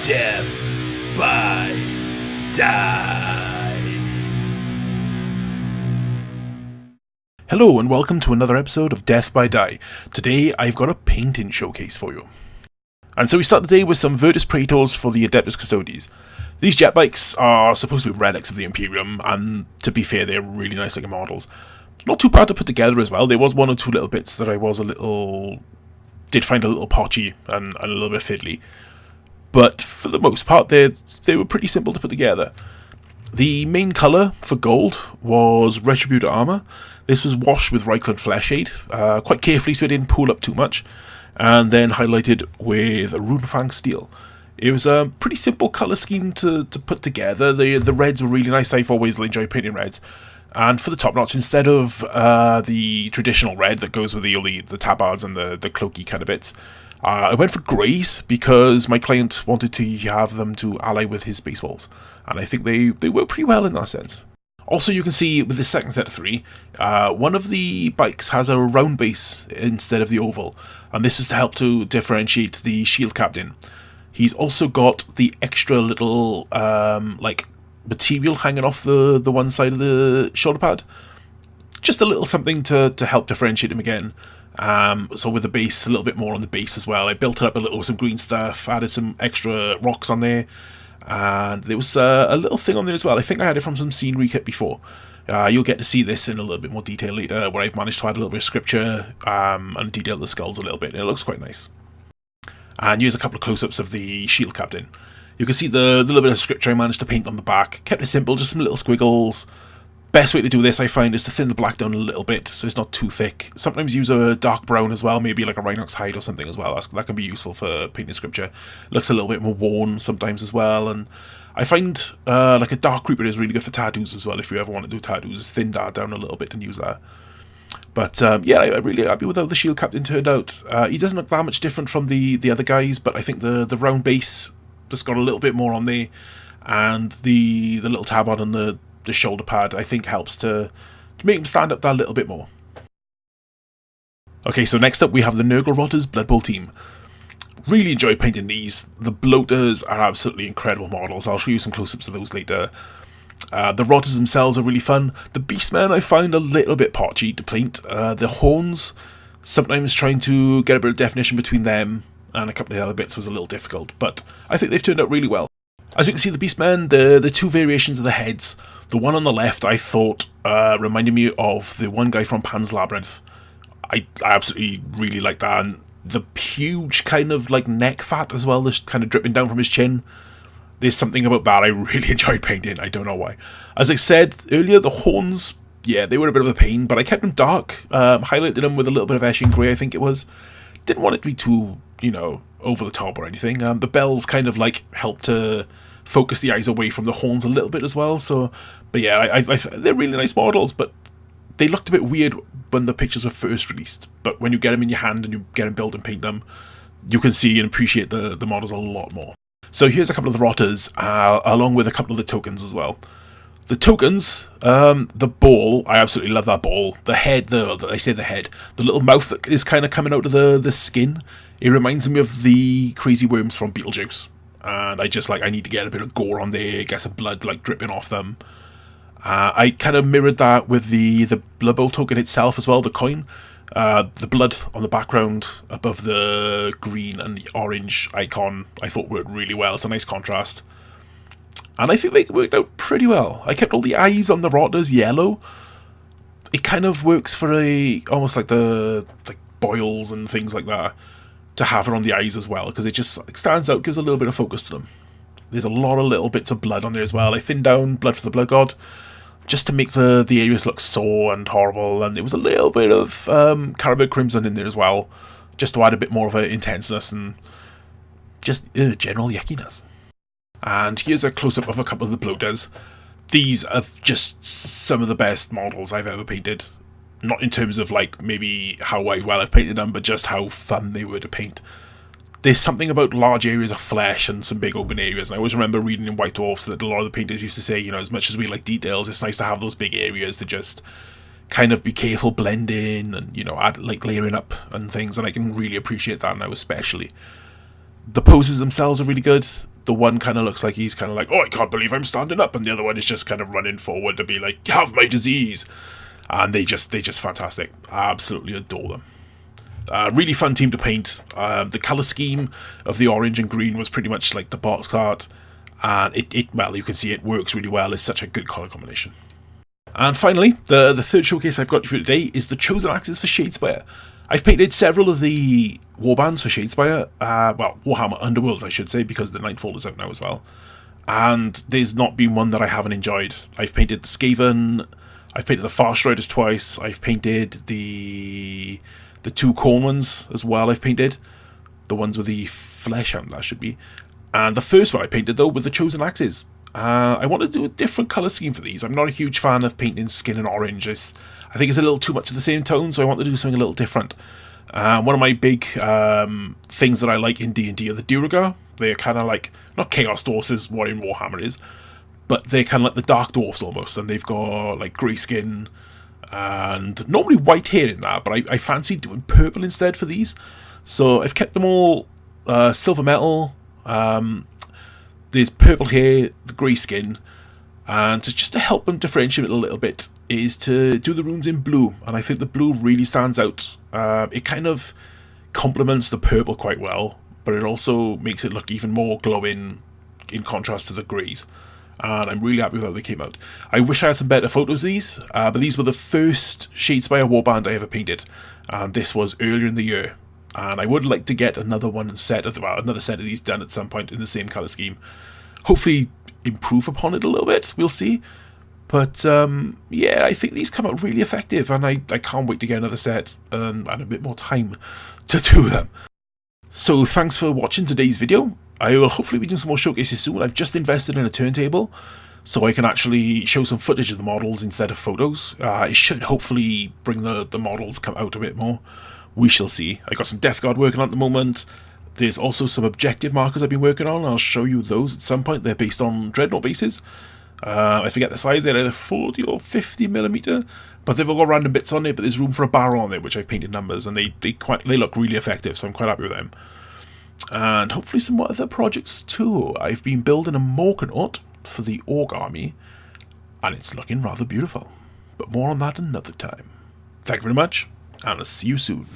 Death by Die. Hello and welcome to another episode of Death by Die. Today I've got a painting showcase for you. And so we start the day with some Vertus Praetors for the Adeptus Custodes. These jet bikes are supposed to be relics of the Imperium, and to be fair, they're really nice looking models. Not too bad to put together as well. There was one or two little bits that I did find a little potchy and a little bit fiddly. But for the most part, they were pretty simple to put together. The main colour for gold was Retributor Armour. This was washed with Reichland Fleshshade, quite carefully so it didn't pool up too much, and then highlighted with Runefang Steel. It was a pretty simple colour scheme to put together. The reds were really nice. I've always enjoyed painting reds. And for the top knots, instead of the traditional red that goes with the tabards and the cloaky kind of bits, I went for greys because my client wanted to have them to ally with his Space Wolves, and I think they work pretty well in that sense. Also, you can see with the second set of three, one of the bikes has a round base instead of the oval, and this is to help to differentiate the shield captain. He's also got the extra little material hanging off the one side of the shoulder pad. Just a little something to help differentiate him again. So with the base, a little bit more on the base as well. I built it up a little with some green stuff, added some extra rocks on there, and there was a little thing on there as well. I think I had it from some scenery kit before. You'll get to see this in a little bit more detail later, where I've managed to add a little bit of scripture and detail the skulls a little bit, and it looks quite nice. And here's a couple of close-ups of the shield captain. You can see the little bit of scripture I managed to paint on the back. Kept it simple, just some little squiggles. Best way to do this, I find, is to thin the black down a little bit so it's not too thick. Sometimes use a dark brown as well, maybe like a Rhinox hide or something as well. That can be useful for painting scripture. Looks a little bit more worn sometimes as well. And I find like a dark creeper is really good for tattoos as well. If you ever want to do tattoos, just thin that down a little bit and use that. But yeah, I'm really happy with how the shield captain turned out. He doesn't look that much different from the other guys, but I think the round base just got a little bit more on there, and the little tabard on the shoulder pad, I think, helps to make him stand up that little bit more. Okay, so next up we have the Nurgle Rotters Blood Bowl team. Really enjoyed painting these. The bloaters are absolutely incredible models. I'll show you some close-ups of those later. The Rotters themselves are really fun. The Beastmen I find a little bit potchy to paint. The horns, sometimes trying to get a bit of definition between them and a couple of the other bits was a little difficult, but I think they've turned out really well. As you can see, the Beastmen, the two variations of the heads. The one on the left, I thought, reminded me of the one guy from Pan's Labyrinth. I absolutely really like that. And the huge kind of like neck fat as well, that's kind of dripping down from his chin. There's something about that I really enjoyed painting. I don't know why. As I said earlier, the horns, yeah, they were a bit of a pain, but I kept them dark. Highlighted them with a little bit of Eshin Grey, I think it was. Didn't want it to be too, over the top or anything. The bells kind of like helped to focus the eyes away from the horns a little bit as well. So, but yeah, they're really nice models, but they looked a bit weird when the pictures were first released. But when you get them in your hand and you get them built and paint them, you can see and appreciate the models a lot more. So here's a couple of the Rotters, along with a couple of the tokens as well. The tokens, the ball, I absolutely love that ball. The head, the little mouth that is kind of coming out of the skin, it reminds me of the crazy worms from Beetlejuice. And I need to get a bit of gore on there, get some blood like dripping off them. I kind of mirrored that with the Blood Bowl token itself as well, the coin. The blood on the background above the green and the orange icon, I thought worked really well. It's a nice contrast. And I think they worked out pretty well. I kept all the eyes on the Rotters yellow. It kind of works for almost like the boils and things like that, to have it on the eyes as well, because it just stands out, gives a little bit of focus to them. There's a lot of little bits of blood on there as well. I thinned down Blood for the Blood God, just to make the areas look sore and horrible, and there was a little bit of Caribou Crimson in there as well, just to add a bit more of an intenseness and just general yuckiness. And here's a close-up of a couple of the bloaters. These are just some of the best models I've ever painted. Not in terms of like maybe how well I've painted them, but just how fun they were to paint. There's something about large areas of flesh and some big open areas. And I always remember reading in White Dwarfs that a lot of the painters used to say, as much as we like details, it's nice to have those big areas to just kind of be careful, blend in, and add like layering up and things. And I can really appreciate that now, especially. The poses themselves are really good. The one kind of looks like he's kind of like, oh, I can't believe I'm standing up, and the other one is just kind of running forward to be like, have my disease. And they're just fantastic. I absolutely adore them. Really fun team to paint. The colour scheme of the orange and green was pretty much like the box art, and well, you can see it works really well. It's such a good colour combination. And finally, the third showcase I've got for you today is the Chosen Axes for Shadespire. I've painted several of the warbands for Shadespire, well, Warhammer Underworlds I should say, because the Nightfall is out now as well. And there's not been one that I haven't enjoyed. I've painted the Skaven, I've painted the Farstriders twice, I've painted the two corn ones as well. I've painted the ones with the flesh hound, that should be. And the first one I painted though with the Chosen Axes. I want to do a different colour scheme for these. I'm not a huge fan of painting skin in orange. I think it's a little too much of the same tone, so I want to do something a little different. One of my big things that I like in D&D are the Duergar. They're kind of like, not Chaos Dwarfs is what in Warhammer is, but they're kind of like the Dark Dwarfs almost, and they've got like grey skin and normally white hair in that, but I fancy doing purple instead for these. So I've kept them all silver metal. There's purple hair, the grey skin, and just to help them differentiate it a little bit is to do the runes in blue, and I think the blue really stands out. It kind of complements the purple quite well, but it also makes it look even more glowing in contrast to the greys, and I'm really happy with how they came out. I wish I had some better photos of these, but these were the first Shadespire warband I ever painted, and this was earlier in the year. And I would like to get another set of these done at some point in the same colour scheme. Hopefully improve upon it a little bit, we'll see. But yeah, I think these come out really effective, and I can't wait to get another set and a bit more time to do them. So thanks for watching today's video. I will hopefully be doing some more showcases soon. I've just invested in a turntable, so I can actually show some footage of the models instead of photos. It should hopefully bring the models come out a bit more. We shall see. I got some Death Guard working on at the moment. There's also some objective markers I've been working on. I'll show you those at some point. They're based on Dreadnought bases. I forget the size. They're either 40 or 50 millimeter, but they've all got random bits on it. But there's room for a barrel on it, which I've painted numbers, and they look really effective. So I'm quite happy with them. And hopefully some other projects too. I've been building a Morganort for the Orc army, and it's looking rather beautiful. But more on that another time. Thank you very much, and I'll see you soon.